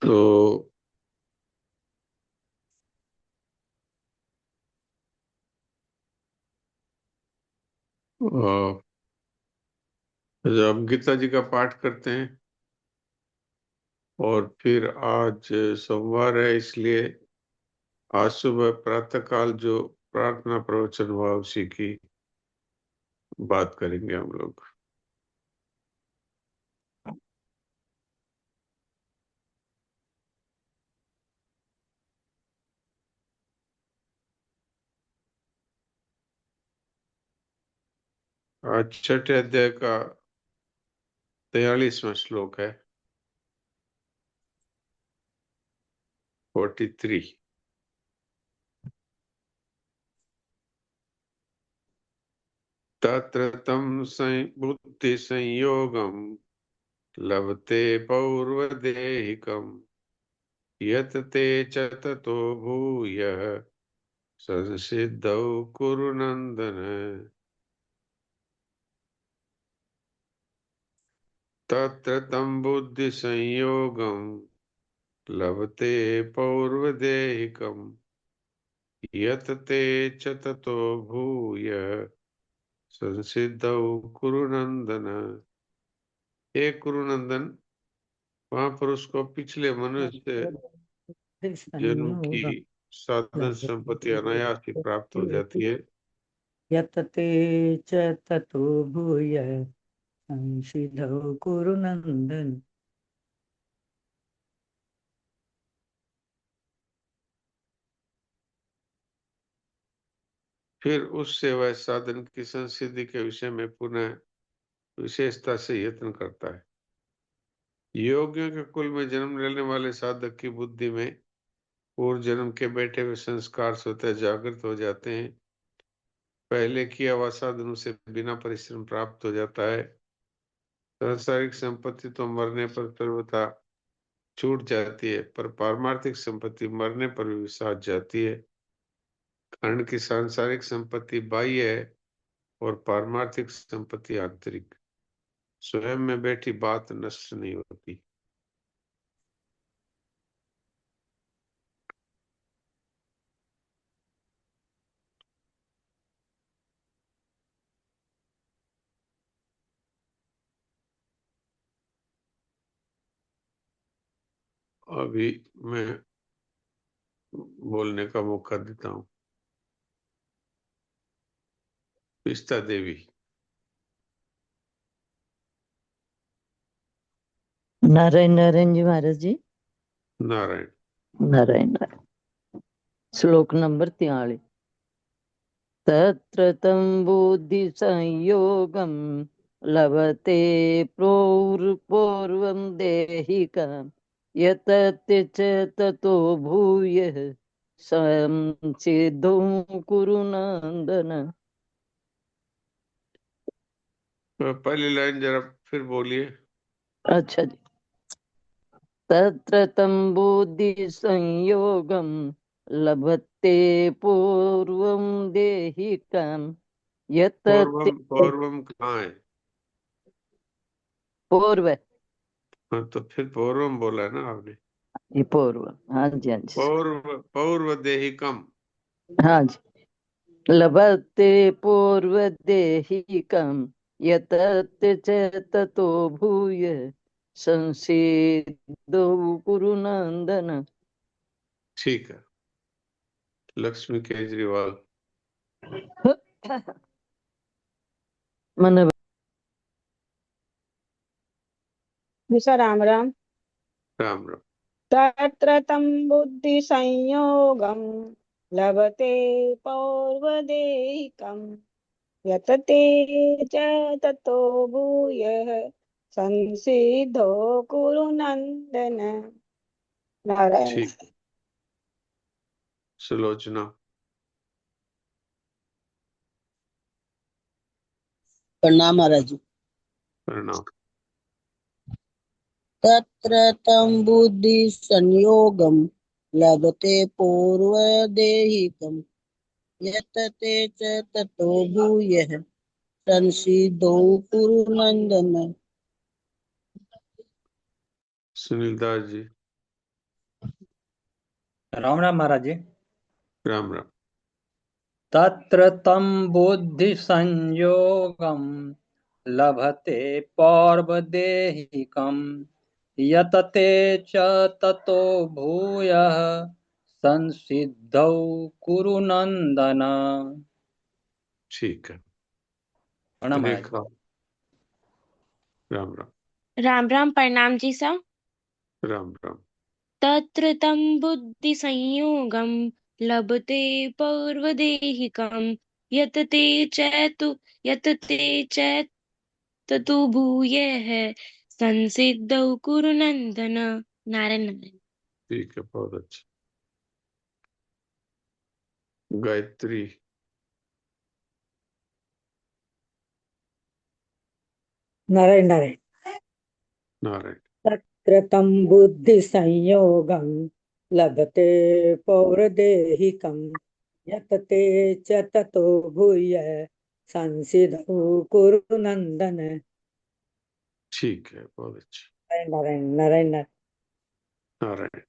तो जब गीता जी का पाठ करते हैं और फिर आज सोमवार है, इसलिए आज सुबह प्रातः काल जो प्रार्थना प्रवचन हुआ उसी की बात करेंगे हम लोग। आज छठे अध्याय का 43वां श्लोक है, 43। तत्र तं बुद्धि संयोगम लभते पौर्वदेहिकम् यत् ते च ततो भूयः संसिद्धौ कुरु नन्दन। तत्र तं बुद्धि संयोगम लभते पौर्वदेहिकम् यत् ते च ततो भूयः संसिद्धौ कुरु नन्दन। हे कुरु नंदन, वहां पर उसको पिछले मनुष्य जन्म की साधन संपत्ति अनायास ही प्राप्त हो जाती है। यतते च ततो भूय संसिद्धौ कुरु नंदन। फिर उससे वह साधन की संसिद्धि के विषय में पुनः विशेषता से यत्न करता है। योगियों के कुल में जन्म लेने वाले साधक की बुद्धि में पूर्व जन्म के बैठे हुए संस्कार स्वतः जागृत हो जाते हैं। पहले किया हुआ साधन उसे बिना परिश्रम प्राप्त हो जाता है। सांसारिक संपत्ति तो मरने पर सर्वथा छूट जाती है, पर पारमार्थिक संपत्ति मरने पर भी विसात जाती है। कारण की सांसारिक संपत्ति बाह्य है और पारमार्थिक संपत्ति आंतरिक। स्वयं में बैठी बात नष्ट नहीं होती। अभी मैं बोलने का मौका देता हूँ। पिस्ता देवी। नारायण नारायण जी महाराज जी। नारायण। नारायण नारायण। श्लोक नंबर 43। तत्र तं बुद्धि संयोगम लभते पूर्वं देहिका यतते च ततो भूयः संसिद्धौ कुरु नंदन। पहली लाइन जरा फिर बोलिए। अच्छा जी। तत्र तं बुद्धि संयोगम लभते पूर्वं देहिकाम यतते। पौर्वम कहाँ है? पूर्व। हाँ, तो फिर पौर्वम बोला है ना आपने। ये पूर्व। हाँ जी हाँ जी। पौर्व देहिकम। हाँ जी। लभते पूर्व देहिकम यतते च ततो भूय संसिद्धौ कुरु नंदन। ठीक है। लक्ष्मी केजरीवाल। मन। निशा राम राम। राम राम। तत्र तं बुद्धि संयोगं लभते पौर्वदेहिकं यतते च ततो भूयः संसिद्धो कुरु नंदन। नारायण। ठीक। सुलोचना। प्रणाम महाराज जी। प्रणाम। तत्र तं बुद्धि संयोगम लभते पूर्वदेहिकं यतते च ततो भूयः संसिद्धौ कुरु नंदन। सुनील दास जी। राम राम महाराज जी। राम राम। तत्र तं बुद्धि संयोगम लभते पौर्वदेहिकम यतते च ततो भूयः संसिद्धौ कुरु नंदन। ठीक है, प्रणाम महाराज। रेखा। राम राम। राम राम, प्रणाम जी सब। राम राम। तत्र तं बुद्धि संयोगं लभते पौर्वदेहिकं यत ते च ततो भूयः संसिद्धौ कुरु नंदन। नारायण नारायण। ठीक है, बहुत अच्छा। गायत्री। नारायण नारायण। नारायण। तत्र तं बुद्धिसंयोगं लभते पौर्वदेहिकं यतते च ततो भूयः संसिद्धौ कुरु नंदन। ठीक है, बहुत अच्छा। नारायण नारायण नारायण। नारायण।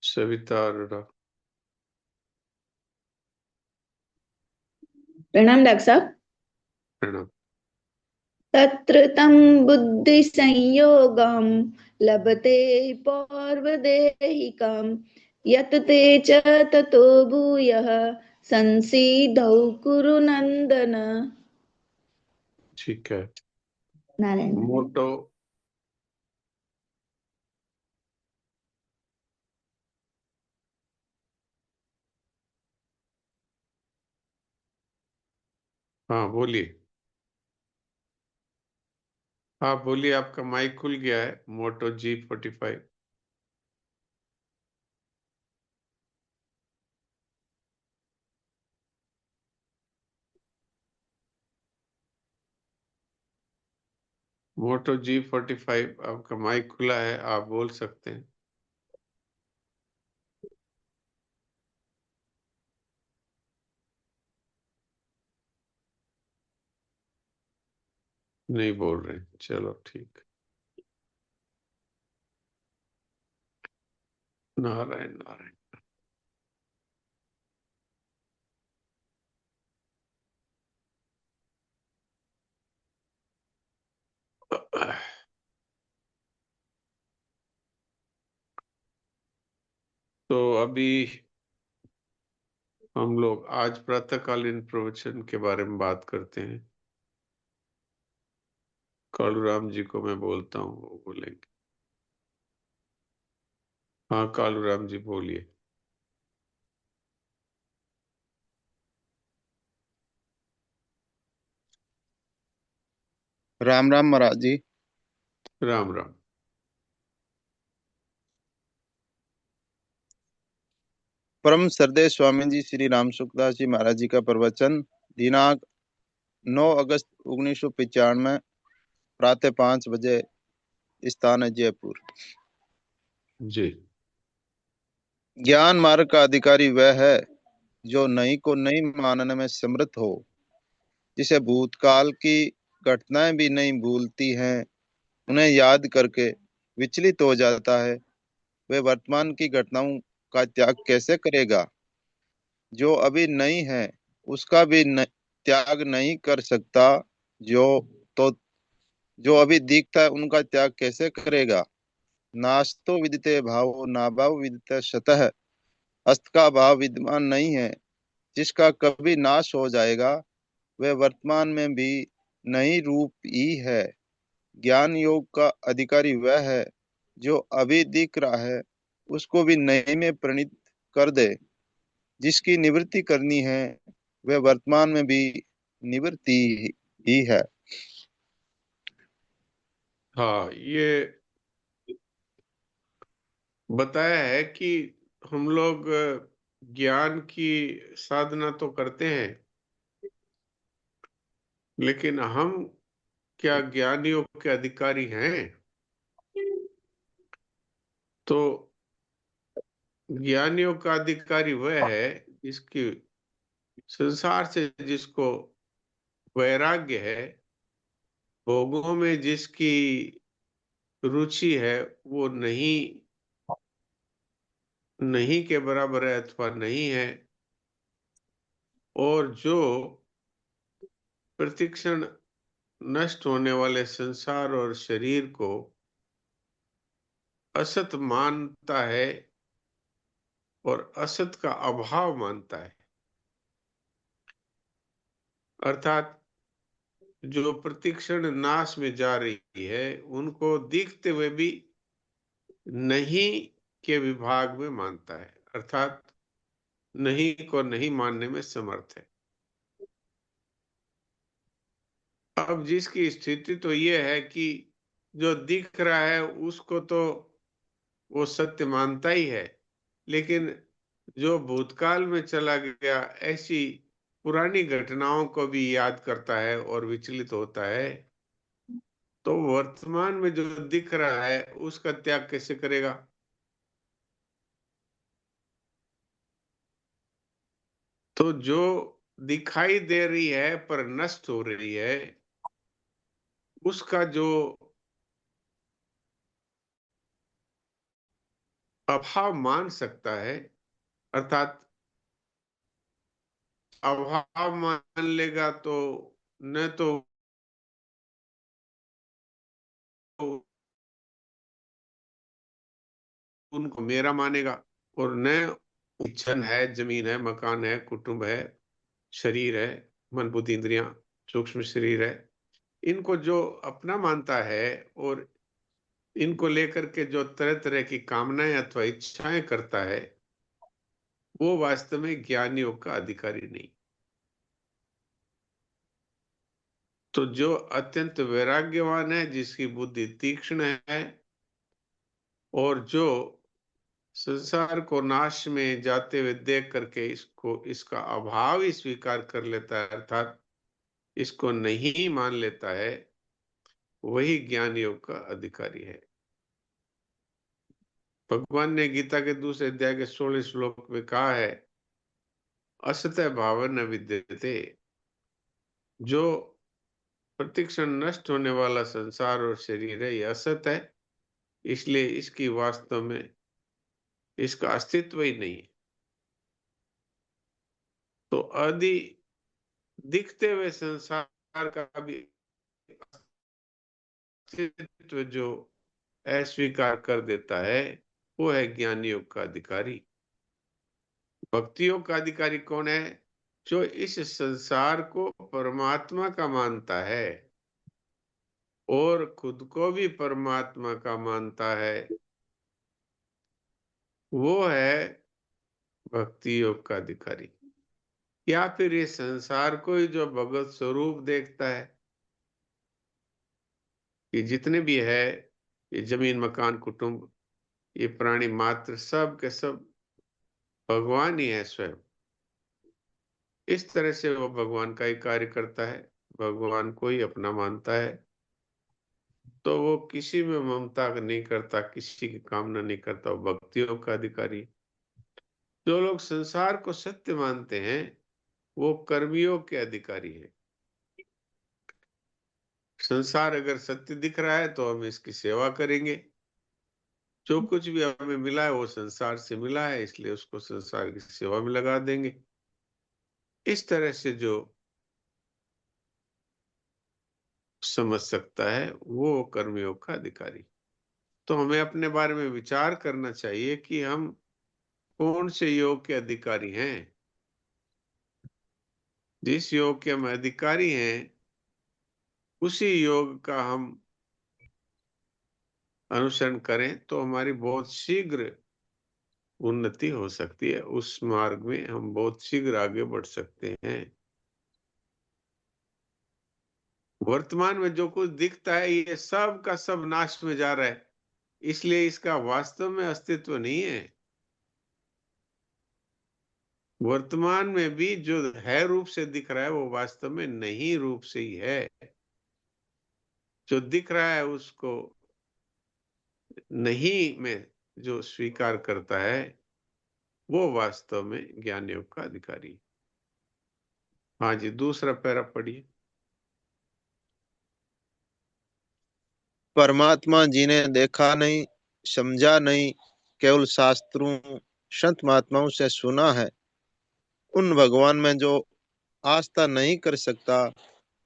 सविता अरोड़ा। प्रणाम डॉक्टर साहब। प्रणाम। तत्र तं बुद्धिसंयोगं लभते पौर्वदेहिकं यत् ते च ततो भूयः संसीदौ कुरु नंदन। ठीक है। नारायण नारायण। मोटो। हाँ बोलिए। हाँ बोलिए, आपका माइक खुल गया है। मोटो G45। मोटो G45, आपका माइक खुला है, आप बोल सकते हैं। नहीं बोल रहे, चलो ठीक। नारायण नारायण। तो अभी हम लोग आज प्रातःकालीन प्रवचन के बारे में बात करते हैं। कालूराम जी को मैं बोलता हूँ, वो बोलेंगे। हाँ कालूराम जी बोलिए। राम राम महाराज जी। राम राम। परम श्रद्धेय स्वामी जी श्री राम सुखदास जी महाराज जी का प्रवचन दिनांक 9 अगस्त 1995 प्रातः 5 बजे, स्थान है जयपुर। जी। ज्ञान मार्ग का अधिकारी वह है जो नई को नई मानने में समर्थ हो, जिसे भूतकाल की घटनाएं भी नहीं भूलती हैं, उन्हें याद करके विचलित हो जाता है। वह वर्तमान की घटनाओं का त्याग कैसे करेगा? जो अभी नहीं है उसका भी त्याग नहीं कर सकता। जो तो जो अभी दिखता है उनका त्याग कैसे करेगा? नास्तो विदिते भावो नाभाव विदिते सतः। अस्त का भाव विद्यमान नहीं है, जिसका कभी नाश हो जाएगा। वह वर्तमान में भी नहीं रूप ही है। ज्ञान योग का अधिकारी वह है जो अभी दिख रहा है उसको भी नए में प्रणीत कर दे। जिसकी निवृत्ति करनी है वह वर्तमान में भी निवृत्ति ही है। हाँ, ये बताया है कि हम लोग ज्ञान की साधना तो करते हैं, लेकिन हम क्या ज्ञानियों के अधिकारी हैं? तो ज्ञानियों का अधिकारी वह है जिसकी संसार से जिसको वैराग्य है, भोगों में जिसकी रुचि है वो नहीं के बराबर है अथवा नहीं है, और जो प्रतिक्षण नष्ट होने वाले संसार और शरीर को असत मानता है और असत का अभाव मानता है, अर्थात जो प्रतिक्षण नाश में जा रही है उनको दिखते हुए भी नहीं के विभाग में मानता है, अर्थात नहीं को नहीं मानने में समर्थ है। अब जिसकी स्थिति तो ये है कि जो दिख रहा है उसको तो वो सत्य मानता ही है, लेकिन जो भूतकाल में चला गया ऐसी पुरानी घटनाओं को भी याद करता है और विचलित होता है, तो वर्तमान में जो दिख रहा है उसका त्याग कैसे करेगा? तो जो दिखाई दे रही है पर नष्ट हो रही है उसका जो अभाव मान सकता है, अर्थात अभाव मान लेगा तो न तो उनको मेरा मानेगा और न धन है, जमीन है, मकान है, कुटुंब है, शरीर है, मन बुद्धि इंद्रियां, सूक्ष्म शरीर है, इनको जो अपना मानता है और इनको लेकर के जो तरह तरह की कामनाएं अथवा इच्छाएं करता है वो वास्तव में ज्ञान योग का अधिकारी नहीं। तो जो अत्यंत वैराग्यवान है, जिसकी बुद्धि तीक्ष्ण है और जो संसार को नाश में जाते हुए देख करके इसका अभाव ही स्वीकार कर लेता है, अर्थात इसको नहीं मान लेता है, वही ज्ञान योग का अधिकारी है। भगवान ने गीता के दूसरे अध्याय के 16 श्लोक में कहा है, असत भाव न विद्यते, जो प्रतिक्षण नष्ट होने वाला संसार और शरीर है ये असत है, इसलिए इसकी वास्तव में इसका अस्तित्व ही नहीं है। तो आदि दिखते हुए संसार का भी अस्तित्व जो अस्वीकार कर देता है वो है ज्ञान योग का अधिकारी। भक्ति योग का अधिकारी कौन है? जो इस संसार को परमात्मा का मानता है और खुद को भी परमात्मा का मानता है, वो है भक्ति योग का अधिकारी। या फिर ये संसार को ही जो भगवत स्वरूप देखता है कि जितने भी है, ये जमीन मकान कुटुंब ये प्राणी मात्र सब के सब भगवान ही है स्वयं, इस तरह से वो भगवान का ही कार्य करता है, भगवान को ही अपना मानता है, तो वो किसी में ममता नहीं करता, किसी की कामना नहीं करता, वो भक्ति योग का अधिकारी। जो लोग संसार को सत्य मानते हैं वो कर्मयोग के अधिकारी है। संसार अगर सत्य दिख रहा है तो हम इसकी सेवा करेंगे, जो कुछ भी हमें मिला है वो संसार से मिला है, इसलिए उसको संसार की सेवा में लगा देंगे। इस तरह से जो समझ सकता है वो कर्मयोग का अधिकारी। तो हमें अपने बारे में विचार करना चाहिए कि हम कौन से योग के अधिकारी हैं। जिस योग के हम अधिकारी हैं उसी योग का हम अनुसरण करें तो हमारी बहुत शीघ्र उन्नति हो सकती है, उस मार्ग में हम बहुत शीघ्र आगे बढ़ सकते हैं। वर्तमान में जो कुछ दिखता है ये सब का सब नाश में जा रहा है, इसलिए इसका वास्तव में अस्तित्व नहीं है। वर्तमान में भी जो है रूप से दिख रहा है वो वास्तव में नहीं रूप से ही है। जो दिख रहा है उसको नहीं में जो स्वीकार करता है वो वास्तव में ज्ञान योग का अधिकारी। हाँ जी, दूसरा पैरा पढ़िए। परमात्मा जिन्हें देखा नहीं, समझा नहीं, केवल शास्त्रों संत महात्माओं से सुना है, उन भगवान में जो आस्था नहीं कर सकता,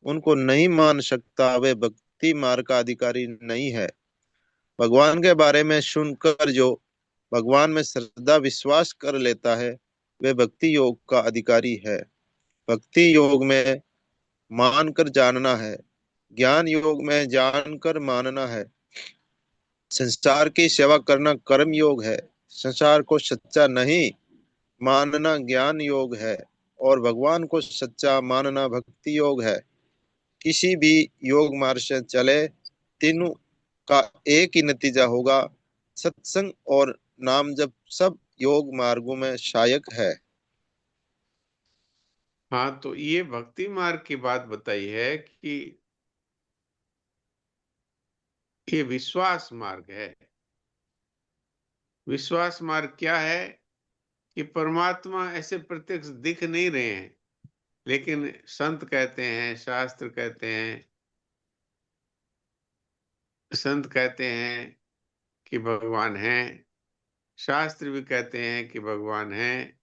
उनको नहीं मान सकता, वे भक्ति मार्ग का अधिकारी नहीं है। भगवान के बारे में सुनकर जो भगवान में श्रद्धा विश्वास कर लेता है, वे भक्ति योग का अधिकारी है। भक्ति योग में मानकर जानना है, ज्ञान योग में जानकर मानना है। संसार की सेवा करना कर्म योग है, संसार को सच्चा नहीं मानना ज्ञान योग है, और भगवान को सच्चा मानना भक्ति योग है। किसी भी योग मार्ग से चले, तीनों का एक ही नतीजा होगा, सत्संग और नाम जप सब योग मार्गों में सहायक है। हाँ, तो ये भक्ति मार्ग की बात बताई है कि ये विश्वास मार्ग है। विश्वास मार्ग क्या है कि परमात्मा ऐसे प्रत्यक्ष दिख नहीं रहे हैं, लेकिन संत कहते हैं, शास्त्र कहते हैं, संत कहते हैं कि भगवान है, शास्त्र भी कहते हैं कि भगवान है।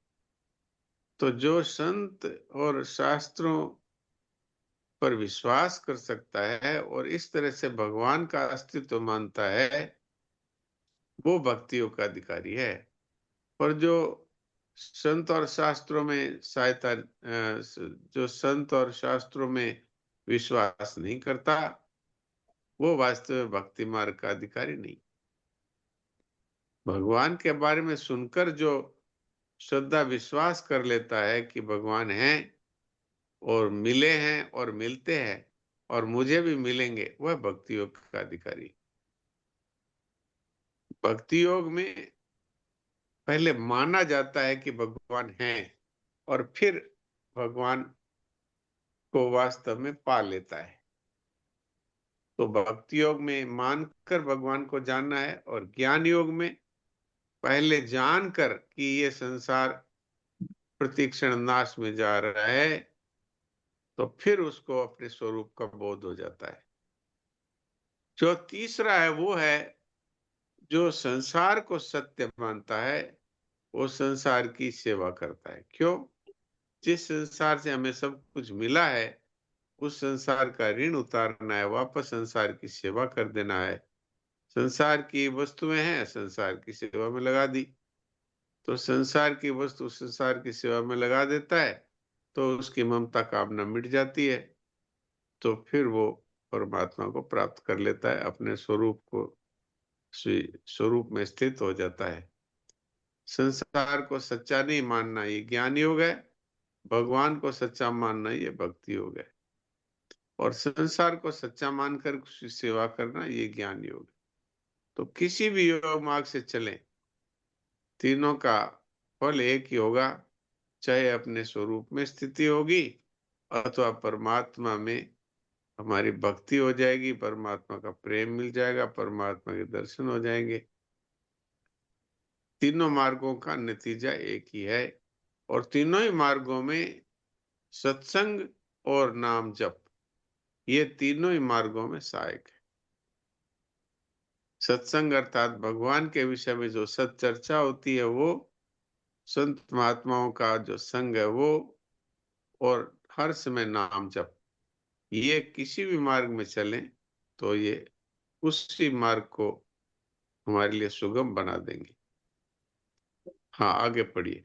तो जो संत और शास्त्रों पर विश्वास कर सकता है और इस तरह से भगवान का अस्तित्व मानता है, वो भक्तियों का अधिकारी है। और जो संत और शास्त्रों में सहायता, जो संत और शास्त्रों में विश्वास नहीं करता, वो वास्तव में भक्ति मार्ग का अधिकारी नहीं। भगवान के बारे में सुनकर जो श्रद्धा विश्वास कर लेता है कि भगवान है और मिले हैं और मिलते हैं और मुझे भी मिलेंगे, वह भक्ति योग का अधिकारी। भक्ति योग में पहले माना जाता है कि भगवान है और फिर भगवान को वास्तव में पा लेता है। तो भक्ति योग में मानकर भगवान को जानना है, और ज्ञान योग में पहले जानकर कि ये संसार प्रतिक्षण नाश में जा रहा है, तो फिर उसको अपने स्वरूप का बोध हो जाता है। जो तीसरा है वो है जो संसार को सत्य मानता है, वो संसार की सेवा करता है। क्यों? जिस संसार से हमें सब कुछ मिला है, उस संसार का ऋण उतारना है, वापस संसार की सेवा कर देना है। संसार की वस्तुएं हैं, संसार की सेवा में लगा दी, तो संसार की वस्तु संसार की सेवा में लगा देता है, तो उसकी ममता कामना मिट जाती है, तो फिर वो परमात्मा को प्राप्त कर लेता है, अपने स्वरूप को स्वरूप में स्थित हो जाता है। संसार को सच्चा नहीं मानना ये ज्ञान योग है, भगवान को सच्चा मानना ये भक्ति योग है, और संसार को सच्चा मानकर उसकी सेवा करना ये ज्ञान योग है। तो किसी भी योग मार्ग से चले, तीनों का फल एक ही होगा, चाहे अपने स्वरूप में स्थिति होगी अथवा परमात्मा में हमारी भक्ति हो जाएगी, परमात्मा का प्रेम मिल जाएगा, परमात्मा के दर्शन हो जाएंगे। तीनों मार्गों का नतीजा एक ही है, और तीनों ही मार्गों में सत्संग और नाम जप, ये तीनों ही मार्गों में सहायक है। सत्संग अर्थात भगवान के विषय में जो सत चर्चा होती है वो, संत महात्माओं का जो संग है वो, और हर समय नाम जप, ये किसी भी मार्ग में चलें तो ये उसी मार्ग को हमारे लिए सुगम बना देंगे। हाँ, आगे पढ़िए।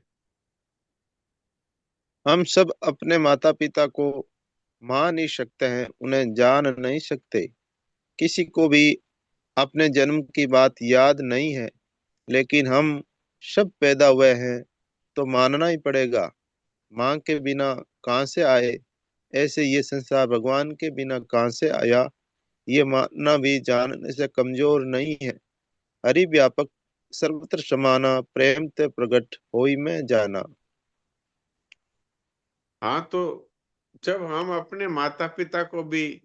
हम सब अपने माता पिता को मान ही सकते हैं, उन्हें जान नहीं सकते। किसी को भी अपने जन्म की बात याद नहीं है, लेकिन हम सब पैदा हुए हैं तो मानना ही पड़ेगा। माँ के बिना कहाँ से आए, ऐसे ये संसार भगवान के बिना कहाँ से आया, ये मानना भी जानने से कमजोर नहीं है। हरि व्यापक सर्वत्र समाना, प्रेम ते प्रगट होई में जाना। हाँ, तो जब हम अपने माता पिता को भी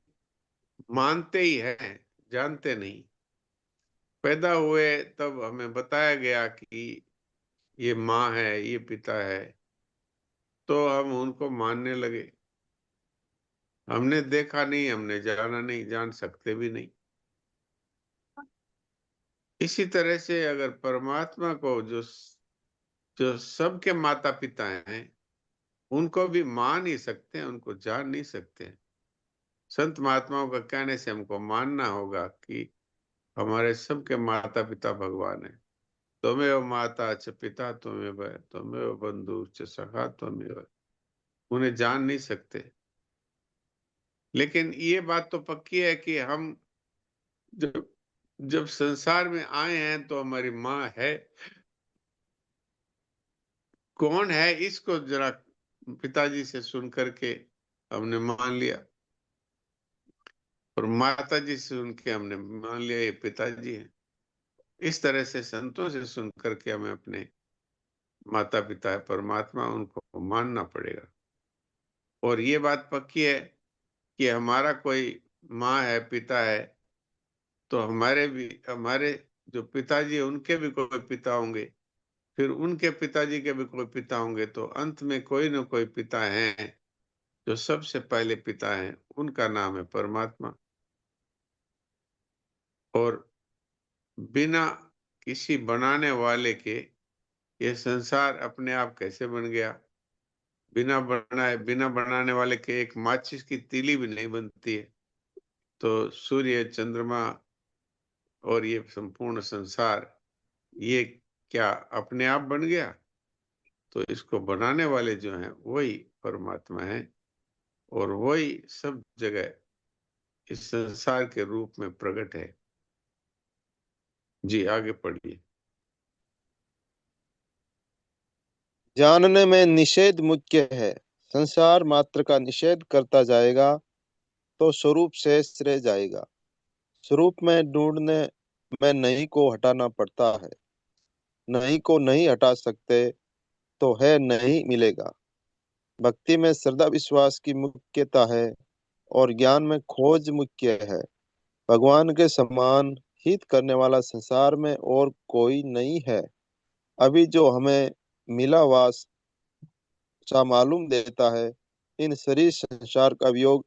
मानते ही हैं, जानते नहीं, पैदा हुए तब हमें बताया गया कि ये माँ है, ये पिता है, तो हम उनको मानने लगे। हमने देखा नहीं, हमने जाना नहीं, जान सकते भी नहीं। इसी तरह से अगर परमात्मा को जो जो सबके माता पिता हैं, उनको भी मान नहीं सकते, उनको जान नहीं सकते। संत महात्माओं का कहने से हमको मानना होगा कि हमारे सबके माता पिता भगवान है। त्वमेव माता च पिता त्वमेव, त्वमेव बंधु च सखा त्वमेव। उन्हें जान नहीं सकते, लेकिन ये बात तो पक्की है कि हम जब जब संसार में आए हैं तो हमारी माँ है। कौन है, इसको जरा पिताजी से सुन करके हमने मान लिया, और माता जी से सुन के हमने मान लिया ये पिताजी हैं। इस तरह से संतों से सुन करके हमें अपने माता पिता है परमात्मा, उनको मानना पड़ेगा। और ये बात पक्की है कि हमारा कोई माँ है, पिता है, तो हमारे जो पिताजी है उनके भी कोई पिता होंगे, फिर उनके पिताजी के भी कोई पिता होंगे, तो अंत में कोई न कोई पिता हैं। जो सबसे पहले पिता हैं उनका नाम है परमात्मा। और बिना किसी बनाने वाले के ये संसार अपने आप कैसे बन गया? बिना बनाने वाले के एक माचिस की तीली भी नहीं बनती है। तो सूर्य, चंद्रमा और ये संपूर्ण संसार, ये क्या अपने आप बन गया? तो इसको बनाने वाले जो हैं वही परमात्मा है, और वही सब जगह इस संसार के रूप में प्रकट है। जी आगे पढ़िए। जानने में निषेध मुख्य है। संसार मात्र का निषेध करता जाएगा तो स्वरूप शेष रह जाएगा। स्वरूप में ढूंढने में नहीं को हटाना पड़ता है। नहीं को नहीं हटा सकते तो है नहीं मिलेगा। भक्ति में श्रद्धा विश्वास की मुख्यता है और ज्ञान में खोज मुख्य है। भगवान के समान हित करने वाला संसार में और कोई नहीं है। अभी जो हमें मिला हुआ सा मालूम देता है, इन शरीर संसार का वियोग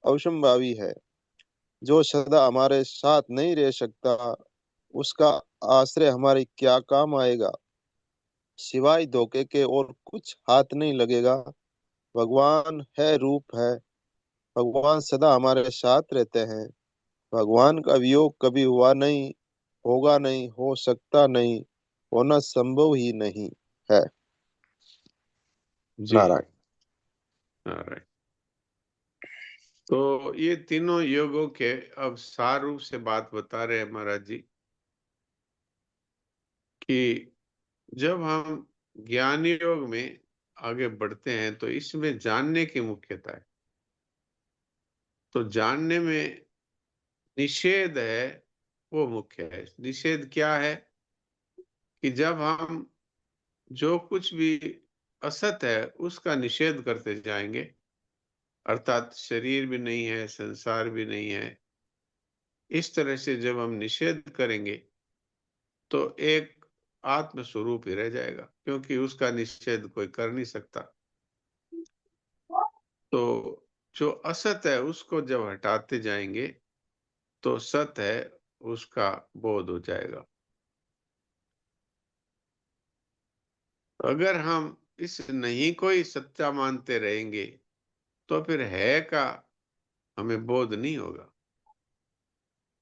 अवश्यंभावी है। जो सदा हमारे साथ नहीं रह सकता, उसका आश्रय हमारे क्या काम आएगा? सिवाय धोखे के और कुछ हाथ नहीं लगेगा। भगवान है, रूप है। भगवान सदा हमारे साथ रहते हैं। भगवान का वियोग कभी हुआ नहीं, होगा नहीं, हो सकता नहीं, होना संभव ही नहीं है। जी नारायण। नारायण। तो ये तीनों योगों के अब सार रूप से बात बता रहे हैं महाराज जी कि जब हम ज्ञान योग में आगे बढ़ते हैं तो इसमें जानने की मुख्यता है। तो जानने में निषेध है वो मुख्य है। निषेध क्या है? कि जब हम जो कुछ भी असत है उसका निषेध करते जाएंगे, अर्थात शरीर भी नहीं है, संसार भी नहीं है, इस तरह से जब हम निषेध करेंगे तो एक आत्म स्वरूप ही रह जाएगा, क्योंकि उसका निषेध कोई कर नहीं सकता। तो जो असत है उसको जब हटाते जाएंगे तो सत है उसका बोध हो जाएगा। अगर हम इस नहीं को ही सच्चा मानते रहेंगे तो फिर है का हमें बोध नहीं होगा।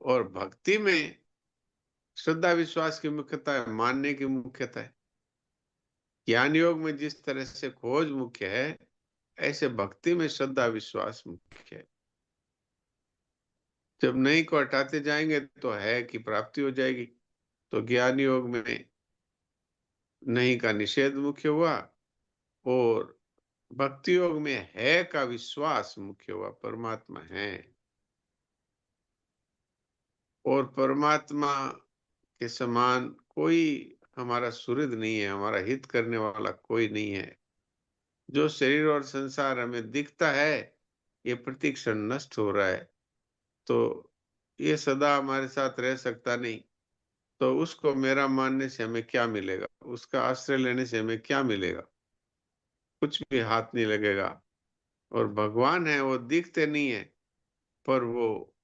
और भक्ति में श्रद्धा विश्वास की मुख्यता है, मानने की मुख्यता है। ज्ञान योग में जिस तरह से खोज मुख्य है, ऐसे भक्ति में श्रद्धा विश्वास मुख्य है। जब नहीं को हटाते जाएंगे तो है की प्राप्ति हो जाएगी। तो ज्ञान योग में नहीं का निषेध मुख्य हुआ, और भक्ति योग में है का विश्वास मुख्य हुआ, परमात्मा है। और परमात्मा के समान कोई हमारा सुहृद नहीं है, हमारा हित करने वाला कोई नहीं है। जो शरीर और संसार हमें दिखता है ये प्रतिक्षण नष्ट हो रहा है, तो ये सदा हमारे साथ रह सकता नहीं। तो उसको मेरा मानने से हमें क्या मिलेगा? उसका आश्रय लेने से हमें क्या मिलेगा? कुछ भी हाथ नहीं लगेगा। और भगवान है वो दिखते नहीं है, पर वो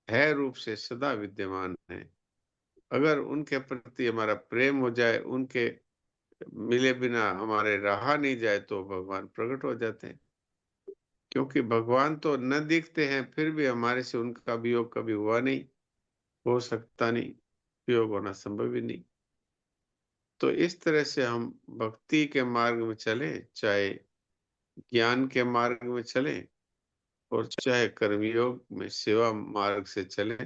है रूप से सदा विद्यमान है। अगर उनके प्रति हमारा प्रेम हो जाए, उनके मिले बिना हमारे रहा नहीं जाए, तो भगवान प्रकट हो जाते हैं। क्योंकि भगवान तो न दिखते हैं, फिर भी हमारे से उनका वियोग कभी हुआ नहीं, हो सकता नहीं, वियोग होना संभव ही नहीं। तो इस तरह से हम भक्ति के मार्ग में चले, चाहे ज्ञान के मार्ग में चले, और चाहे कर्मयोग में सेवा मार्ग से चले,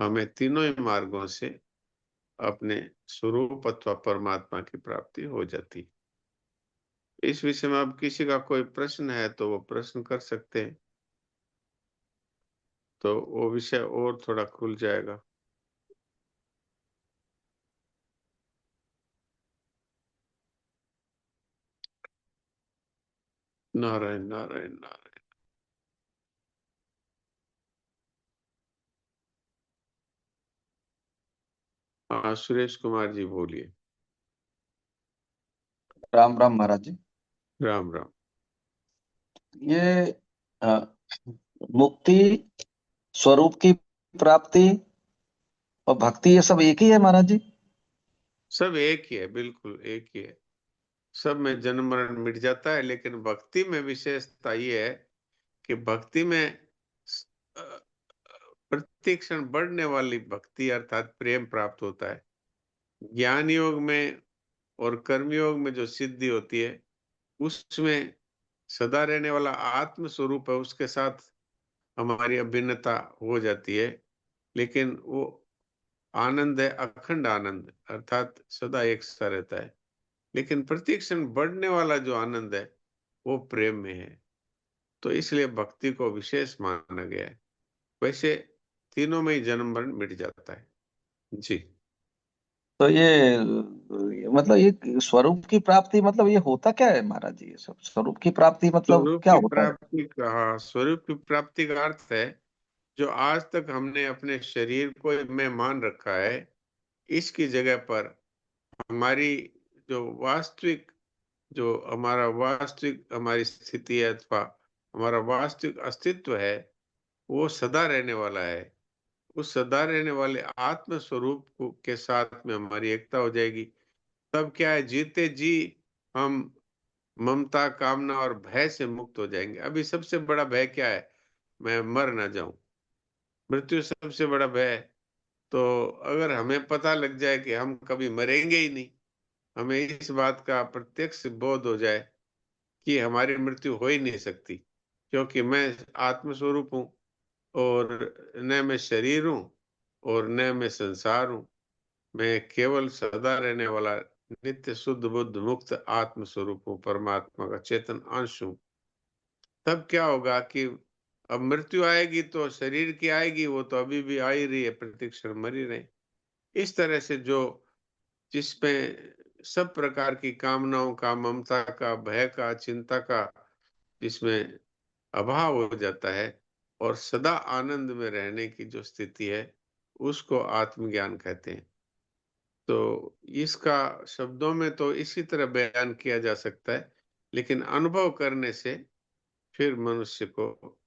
हमें तीनों ही मार्गों से अपने स्वरूप अथवा परमात्मा की प्राप्ति हो जाती। इस विषय में अब किसी का कोई प्रश्न है तो वो प्रश्न कर सकते हैं, तो वो विषय और थोड़ा खुल जाएगा। नारायण नारायण नारायण। हाँ, सुरेश कुमार जी बोलिए। राम राम महाराज जी। राम राम। ये मुक्ति, स्वरूप की प्राप्ति और भक्ति, ये सब एक ही है महाराज जी? सब एक ही है, बिल्कुल एक ही है। सब में जन्म मरण मिट जाता है, लेकिन भक्ति में विशेषता ये है कि भक्ति में अ, प्रतिक्षण बढ़ने वाली भक्ति अर्थात प्रेम प्राप्त होता है। ज्ञान योग में और कर्म योग में जो सिद्धि होती है, उसमें सदा रहने वाला आत्म स्वरूप है, उसके साथ हमारी अभिन्नता हो जाती है, लेकिन वो आनंद है अखंड आनंद, अर्थात सदा एक सा रहता है। लेकिन प्रतिक्षण बढ़ने वाला जो आनंद है वो प्रेम में है, तो इसलिए भक्ति को विशेष माना गया है। वैसे तीनों में ही जन्म मरण मिट जाता है जी। तो ये मतलब ये स्वरूप की प्राप्ति मतलब ये होता क्या है महाराज जी? ये सब स्वरूप की प्राप्ति मतलब स्वरूप क्या की होता है? प्राप्ति का, हाँ, स्वरूप की प्राप्ति का अर्थ है जो आज तक हमने अपने शरीर को में मान रखा है, इसकी जगह पर हमारी जो वास्तविक, जो हमारा वास्तविक हमारी स्थिति है अथवा हमारा वास्तविक अस्तित्व है, वो सदा रहने वाला है। उस सदा रहने वाले आत्म स्वरूप के साथ में हमारी एकता हो जाएगी। तब क्या है, जीते जी हम ममता, कामना और भय से मुक्त हो जाएंगे। अभी सबसे बड़ा भय क्या है? मैं मर ना जाऊं, मृत्यु सबसे बड़ा भय है। तो अगर हमें पता लग जाए कि हम कभी मरेंगे ही नहीं, हमें इस बात का प्रत्यक्ष बोध हो जाए कि हमारी मृत्यु हो ही नहीं सकती, क्योंकि मैं आत्मस्वरूप हूँ, और न मैं शरीर हूँ और न मैं संसार हूँ। मैं केवल सदा रहने वाला नित्य शुद्ध बुद्ध मुक्त आत्म स्वरूप हूँ, परमात्मा का चेतन अंश हूँ। तब क्या होगा कि अब मृत्यु आएगी तो शरीर की आएगी, वो तो अभी भी आ ही रही है, प्रतिक्षण मर ही रहे। इस तरह से जो जिसमें सब प्रकार की कामनाओं का, ममता का, भय का, चिंता का जिसमें अभाव हो जाता है, और सदा आनंद में रहने की जो स्थिति है, उसको आत्मज्ञान कहते हैं। तो इसका शब्दों में तो इसी तरह बयान किया जा सकता है, लेकिन अनुभव करने से फिर मनुष्य को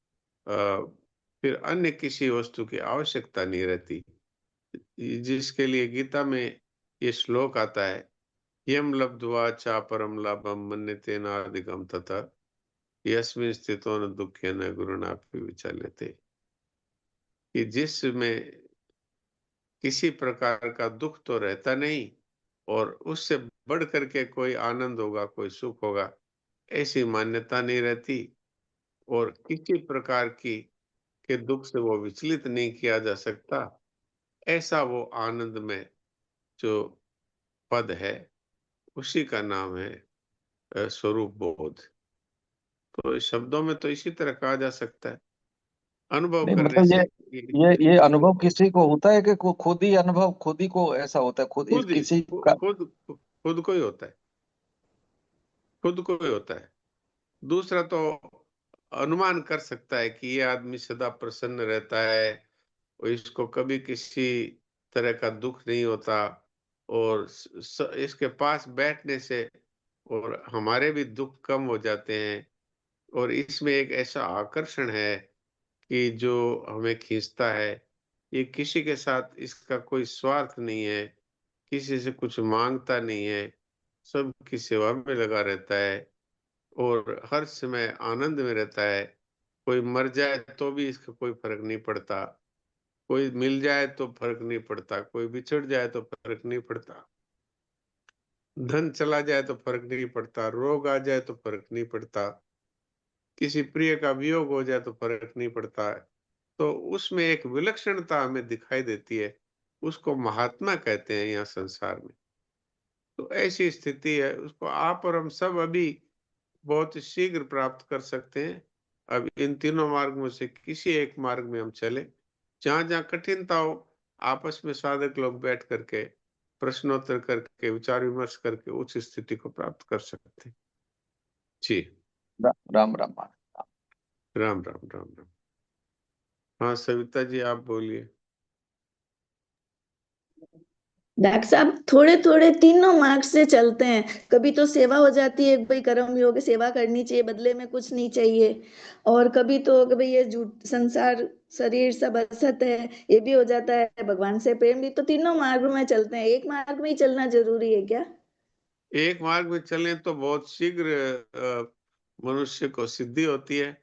फिर अन्य किसी वस्तु की आवश्यकता नहीं रहती। जिसके लिए गीता में ये श्लोक आता है, यम लब्ध्वा चा परम लाभम मन्यते नाधिकम तथा यस्मिन् स्थितो न दुखे न गुरुणापि विचल्यते, कि जिसमें किसी प्रकार का दुख तो रहता नहीं, और उससे बढ़ करके कोई आनंद होगा, कोई सुख होगा, ऐसी मान्यता नहीं रहती, और किसी प्रकार की के दुख से वो विचलित नहीं किया जा सकता। ऐसा वो आनंद में जो पद है, उसी का नाम है स्वरूप बोध। तो इस शब्दों में तो इसी तरह कहा जा सकता है, अनुभव नहीं करने मतलब से ये अनुभव किसी को होता है कि खुद ही अनुभव खुद ही को ऐसा होता है, खुद खुद ही किसी का? खुद को ही होता है, खुद को ही होता है। दूसरा तो अनुमान कर सकता है कि ये आदमी सदा प्रसन्न रहता है और इसको कभी किसी तरह का दुख नहीं होता, और इसके पास बैठने से और हमारे भी दुख कम हो जाते हैं, और इसमें एक ऐसा आकर्षण है कि जो हमें खींचता है, ये किसी के साथ इसका कोई स्वार्थ नहीं है, किसी से कुछ मांगता नहीं है, सबकी सेवा में लगा रहता है और हर समय आनंद में रहता है। कोई मर जाए तो भी इसका कोई फर्क नहीं पड़ता, कोई मिल जाए तो फर्क नहीं पड़ता, कोई बिछड़ जाए तो फर्क नहीं पड़ता, धन चला जाए तो फर्क नहीं पड़ता, रोग आ जाए तो फर्क नहीं पड़ता, किसी प्रिय का वियोग हो जाए तो फर्क नहीं पड़ता है। तो उसमें एक विलक्षणता हमें दिखाई देती है, उसको महात्मा कहते हैं यहाँ संसार में। तो ऐसी स्थिति है, उसको आप और हम सब अभी बहुत शीघ्र प्राप्त कर सकते हैं। अब इन तीनों मार्गों से किसी एक मार्ग में हम चले, जहां जहां कठिनता हो, आपस में साधक लोग बैठ करके प्रश्नोत्तर करके विचार विमर्श करके उस स्थिति को प्राप्त कर सकते हैं। जी, राम राम महाराज। राम राम राम राम। हाँ सविता जी, आप बोलिए। डॉक्टर साहब थोड़े थोड़े तीनों मार्ग से चलते हैं, कभी तो सेवा हो जाती है, भाई कर्म योग सेवा करनी चाहिए, बदले में कुछ नहीं चाहिए, और कभी तो कि भाई ये झूठ संसार शरीर सब असत है, ये भी हो जाता है, भगवान से प्रेम भी। तो तीनों मार्ग में चलते हैं, एक मार्ग में ही चलना जरूरी है क्या? एक मार्ग में चलें तो बहुत शीघ्र मनुष्य को सिद्धि होती है,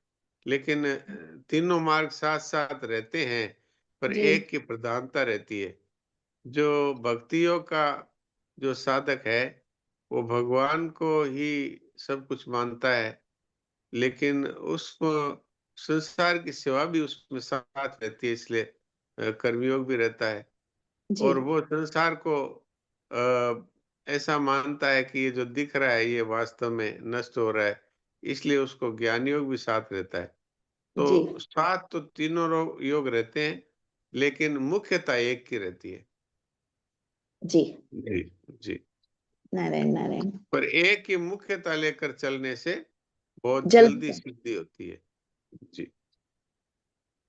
लेकिन तीनों मार्ग साथ साथ रहते हैं, पर जी एक की प्रधानता रहती है। जो भक्ति योग का जो साधक है, वो भगवान को ही सब कुछ मानता है, लेकिन उसको संसार की सेवा भी उसमें साथ रहती है, इसलिए कर्मयोग भी रहता है। जी और वो संसार को ऐसा मानता है कि ये जो दिख रहा है ये वास्तव में नष्ट हो रहा है, इसलिए उसको ज्ञान योग भी साथ रहता है। जी तो साथ तो तीनों योग रहते हैं, लेकिन मुख्यता एक की रहती है। जी जी जी। नारायण नारायण। पर एक की मुख्यता लेकर चलने से बहुत जल्दी जल्द सिद्धि होती है। जी,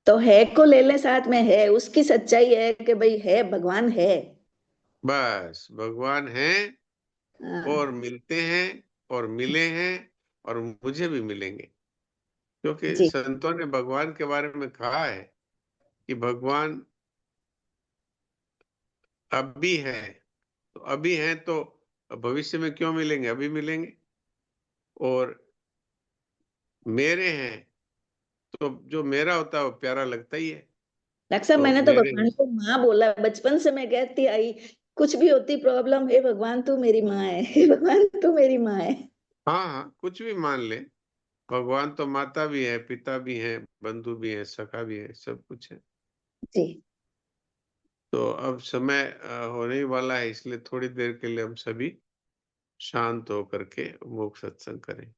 तो है को ले ले साथ में, है उसकी सच्चाई है कि भाई है, भगवान है। बस भगवान है हाँ, और मिलते हैं और मिले हैं और मुझे भी मिलेंगे, क्योंकि जी संतों ने भगवान के बारे में कहा है कि भगवान अब भी है, तो अभी हैं तो भविष्य में क्यों मिलेंगे, अभी मिलेंगे। और मेरे हैं तो जो मेरा होता है वो प्यारा लगता ही है। डॉक्टर साहब तो मैंने तो मेरे, भगवान को माँ बोला, बचपन से मैं कहती आई, कुछ भी होती प्रॉब्लम, हे भगवान तू मेरी माँ है, हे भगवान तू मेरी माँ है। हाँ हाँ, कुछ भी मान ले, भगवान तो माता भी है, पिता भी है, बंधु भी है, सखा भी है, सब कुछ है। जी तो अब समय होने ही वाला है, इसलिए थोड़ी देर के लिए हम सभी शांत होकर के मूक सत्संग करें।